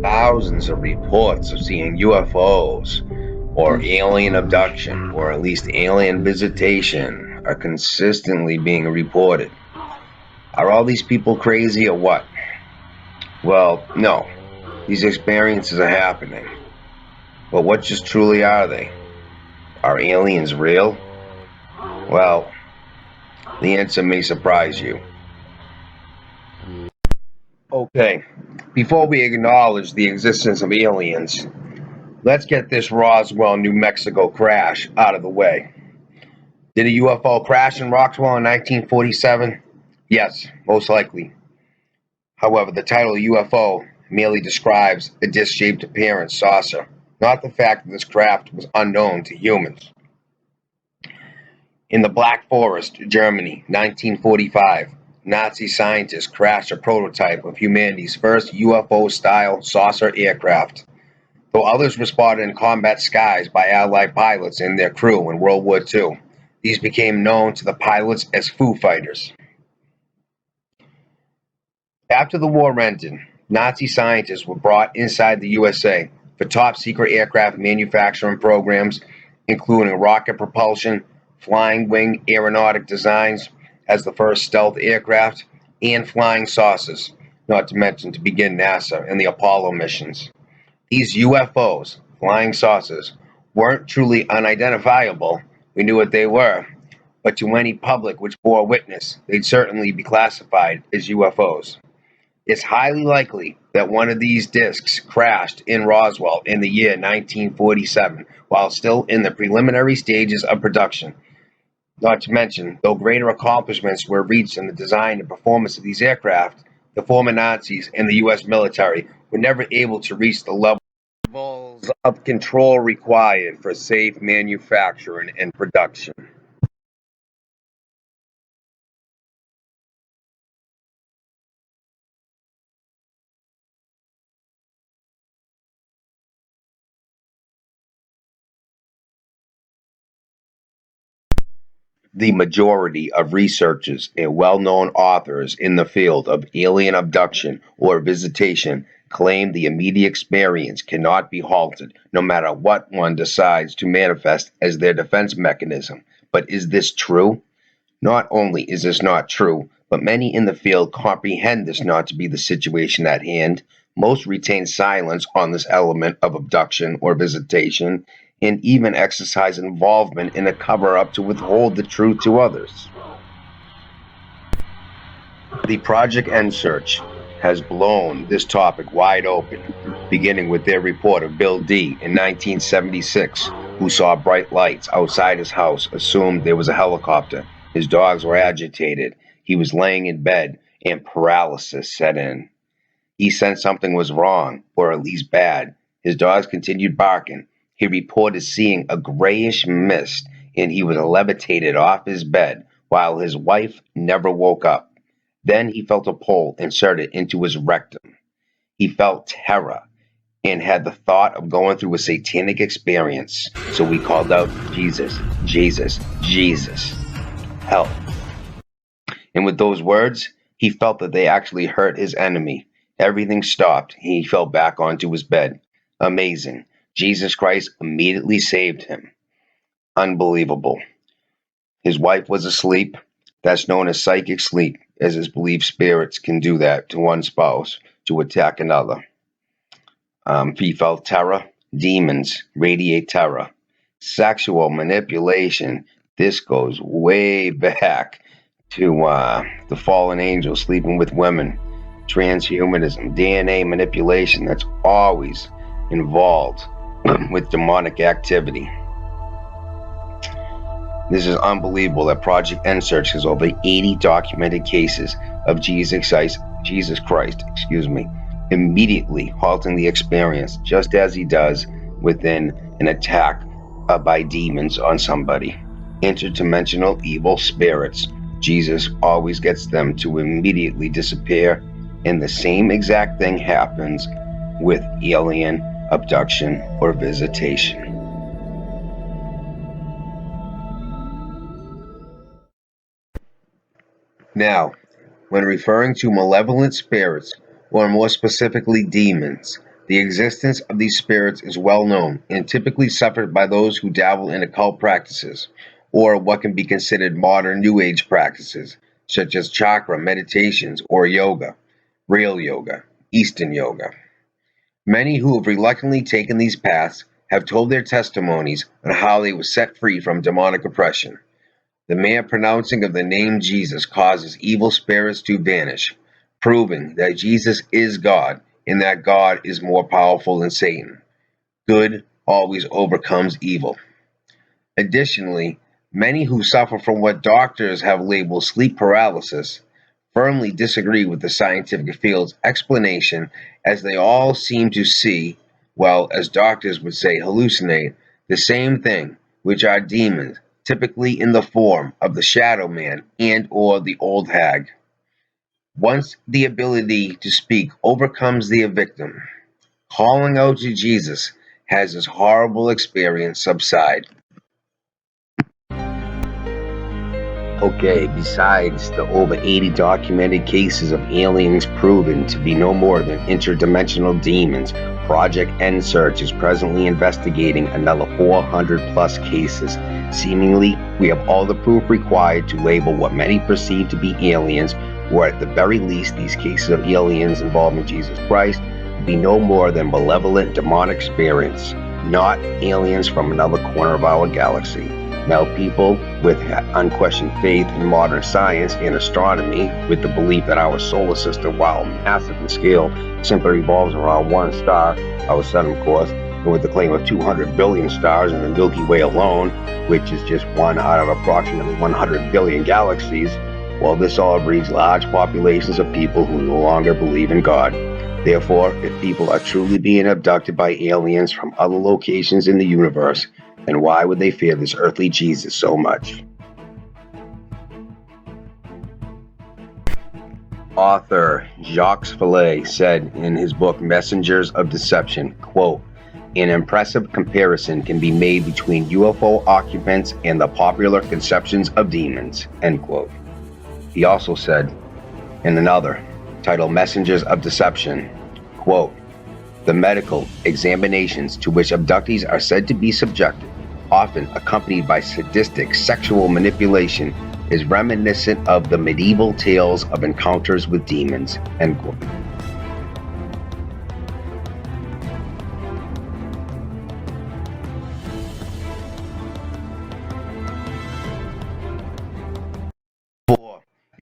Thousands of reports of seeing UFOs or alien abduction or at least alien visitation are consistently being reported. Are all these people crazy or what? Well, no. These experiences are happening. But what just truly are they? Are aliens real? Well, the answer may surprise you. Okay, before we acknowledge the existence of aliens, let's get this Roswell, New Mexico crash out of the way. Did a UFO crash in Roswell in 1947? Yes, most likely. However, the title UFO merely describes a disc-shaped appearance saucer, not the fact that this craft was unknown to humans. In the Black Forest, Germany, 1945, Nazi scientists crashed a prototype of humanity's first UFO-style saucer aircraft. Though others were spotted in combat skies by Allied pilots and their crew in World War II, these became known to the pilots as Foo Fighters. After the war ended, Nazi scientists were brought inside the USA for top-secret aircraft manufacturing programs, including rocket propulsion, flying wing aeronautic designs as the first stealth aircraft, and flying saucers, not to mention to begin NASA and the Apollo missions. These UFOs, flying saucers, weren't truly unidentifiable. We knew what they were, but to any public which bore witness, they'd certainly be classified as UFOs. It's highly likely that one of these discs crashed in Roswell in the year 1947 while still in the preliminary stages of production. Not to mention, though greater accomplishments were reached in the design and performance of these aircraft, the former Nazis and the U.S. military were never able to reach the levels of control required for safe manufacturing and production. The majority of researchers and well-known authors in the field of alien abduction or visitation claim the immediate experience cannot be halted, no matter what one decides to manifest as their defense mechanism. But is this true? Not only is this not true, but many in the field comprehend this not to be the situation at hand. Most retain silence on this element of abduction or visitation, and even exercise involvement in a cover-up to withhold the truth to others. The Project N Search has blown this topic wide open, beginning with their report of Bill D. in 1976, who saw bright lights outside his house, assumed there was a helicopter. His dogs were agitated. He was laying in bed, and paralysis set in. He sensed something was wrong, or at least bad. His dogs continued barking. He reported seeing a grayish mist, and he was levitated off his bed, while his wife never woke up. Then he felt a pole inserted into his rectum. He felt terror and had the thought of going through a satanic experience. So he called out, Jesus, Jesus, Jesus, help. And with those words, he felt that they actually hurt his enemy. Everything stopped. He fell back onto his bed. Amazing. Jesus Christ immediately saved him. Unbelievable. His wife was asleep. That's known as psychic sleep, as it's believed spirits can do that to one spouse to attack another. He felt terror. Demons radiate terror. Sexual manipulation. This goes way back to the fallen angels sleeping with women. Transhumanism, DNA manipulation, that's always involved with demonic activity. This is unbelievable that Project N Search has over 80 documented cases of Jesus Christ, immediately halting the experience, just as he does within an attack by demons on somebody. Interdimensional evil spirits. Jesus always gets them to immediately disappear, and the same exact thing happens with alien abduction or visitation. Now, when referring to malevolent spirits, or more specifically demons, The existence of these spirits is well known and typically suffered by those who dabble in occult practices or what can be considered modern New Age practices, such as chakra meditations or yoga, real yoga, Eastern yoga. Many who have reluctantly taken these paths have told their testimonies on how they were set free from demonic oppression. The mere pronouncing of the name Jesus causes evil spirits to vanish, proving that Jesus is God and that God is more powerful than Satan. Good always overcomes evil. Additionally, many who suffer from what doctors have labeled sleep paralysis firmly disagree with the scientific field's explanation, as they all seem to see, well, as doctors would say, hallucinate, the same thing, which are demons, typically in the form of the shadow man and or the old hag. Once the ability to speak overcomes the victim, calling out to Jesus has this horrible experience subside. Okay, besides the over 80 documented cases of aliens proven to be no more than interdimensional demons, Project N Search is presently investigating another 400 plus cases. Seemingly, we have all the proof required to label what many perceive to be aliens, or at the very least, these cases of aliens involving Jesus Christ be no more than malevolent demonic spirits, not aliens from another corner of our galaxy. Now, people with unquestioned faith in modern science and astronomy, with the belief that our solar system, while massive in scale, simply revolves around one star, our sun, of course, and with the claim of 200 billion stars in the Milky Way alone, which is just one out of approximately 100 billion galaxies, well, this all breeds large populations of people who no longer believe in God. Therefore, if people are truly being abducted by aliens from other locations in the universe, then why would they fear this earthly Jesus so much? Author Jacques Vallée said in his book Messengers of Deception, quote, "An impressive comparison can be made between UFO occupants and the popular conceptions of demons," end quote. He also said in another, titled Messengers of Deception, quote, "The medical examinations to which abductees are said to be subjected, often accompanied by sadistic sexual manipulation, is reminiscent of the medieval tales of encounters with demons," end quote.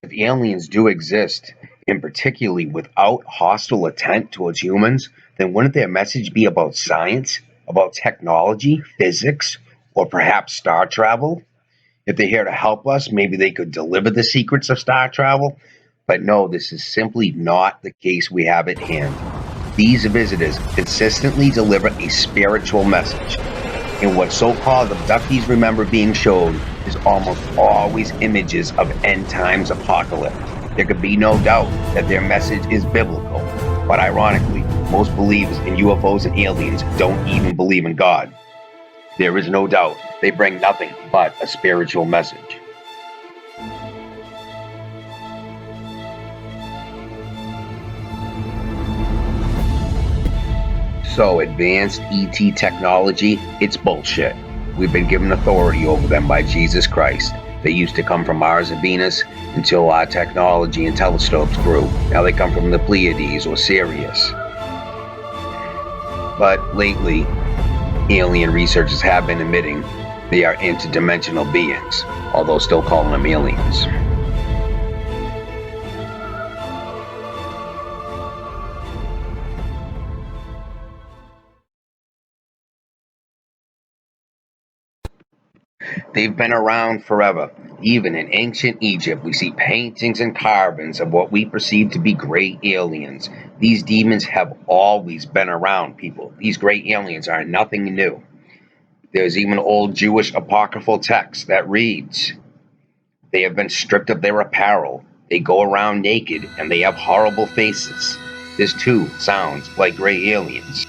If aliens do exist, and particularly without hostile intent towards humans, then wouldn't their message be about science, about technology, physics, or perhaps star travel? If they're here to help us, maybe they could deliver the secrets of star travel. But no, this is simply not the case we have at hand. These visitors consistently deliver a spiritual message. And what so-called abductees remember being shown is almost always images of end times apocalypse. There could be no doubt that their message is biblical. But ironically, most believers in UFOs and aliens don't even believe in God. There is no doubt they bring nothing but a spiritual message. So, advanced ET technology, it's bullshit. We've been given authority over them by Jesus Christ. They used to come from Mars and Venus until our technology and telescopes grew. Now they come from the Pleiades or Sirius. But lately, alien researchers have been admitting they are interdimensional beings, although still calling them aliens. They've been around forever. Even in ancient Egypt, we see paintings and carvings of what we perceive to be great aliens. These demons have always been around, people. These great aliens are nothing new. There's even old Jewish apocryphal text that reads, "They have been stripped of their apparel. They go around naked and they have horrible faces." This too sounds like great aliens.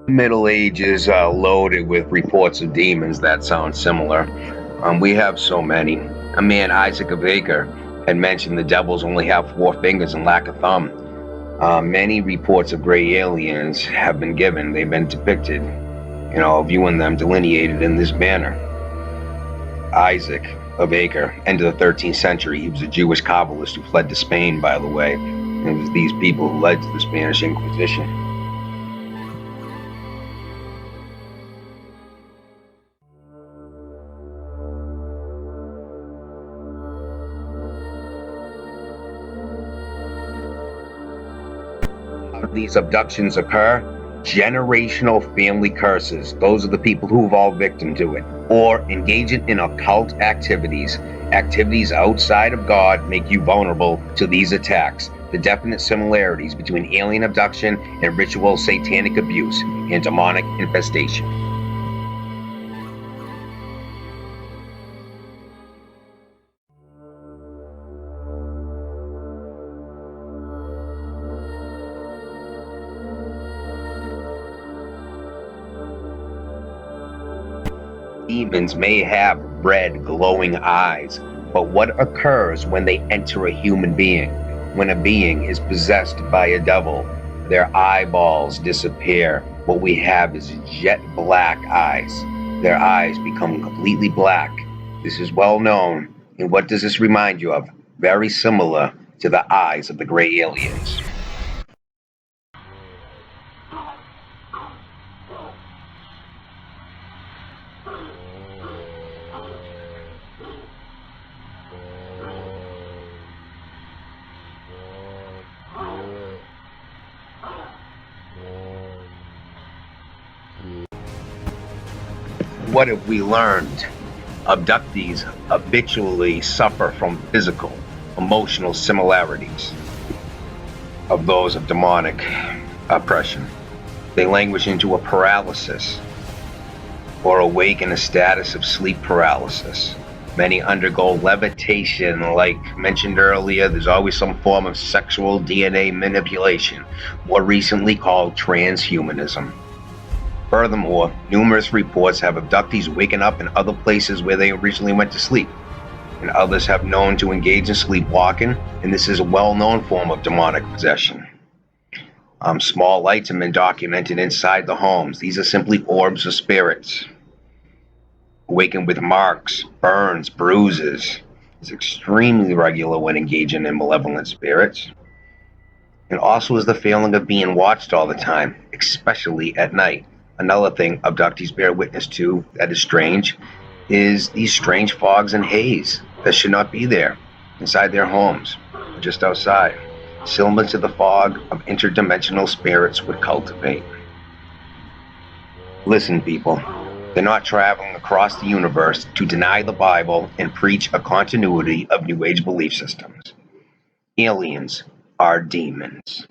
Middle Ages loaded with reports of demons that sound similar. We have so many. A man, Isaac of Acre, had mentioned the devils only have 4 fingers and lack a thumb. Many reports of gray aliens have been given. They've been depicted, viewing them delineated in this manner. Isaac of Acre, end of the 13th century. He was a Jewish Kabbalist who fled to Spain, by the way. And it was these people who led to the Spanish Inquisition. These abductions occur, generational family curses. Those are the people who fall victim to it. Or engaging in occult activities. Activities outside of God make you vulnerable to these attacks. The definite similarities between alien abduction and ritual satanic abuse and demonic infestation. Demons may have red, glowing eyes, but what occurs when they enter a human being? When a being is possessed by a devil, their eyeballs disappear. What we have is jet black eyes. Their eyes become completely black. This is well known. And what does this remind you of? Very similar to the eyes of the gray aliens. What have we learned? Abductees habitually suffer from physical, emotional similarities of those of demonic oppression. They languish into a paralysis or awake in a status of sleep paralysis. Many undergo levitation, like mentioned earlier. There's always some form of sexual DNA manipulation, more recently called transhumanism. Furthermore, numerous reports have abductees waking up in other places where they originally went to sleep, and others have known to engage in sleepwalking, and this is a well-known form of demonic possession. Small lights have been documented inside the homes. These are simply orbs of spirits. Awakened with marks, burns, bruises. It's extremely regular when engaging in malevolent spirits. And also is the feeling of being watched all the time, especially at night. Another thing abductees bear witness to that is strange is these strange fogs and haze that should not be there inside their homes, just outside, similar to the fog of interdimensional spirits would cultivate. Listen, people, they're not traveling across the universe to deny the Bible and preach a continuity of New Age belief systems. Aliens are demons.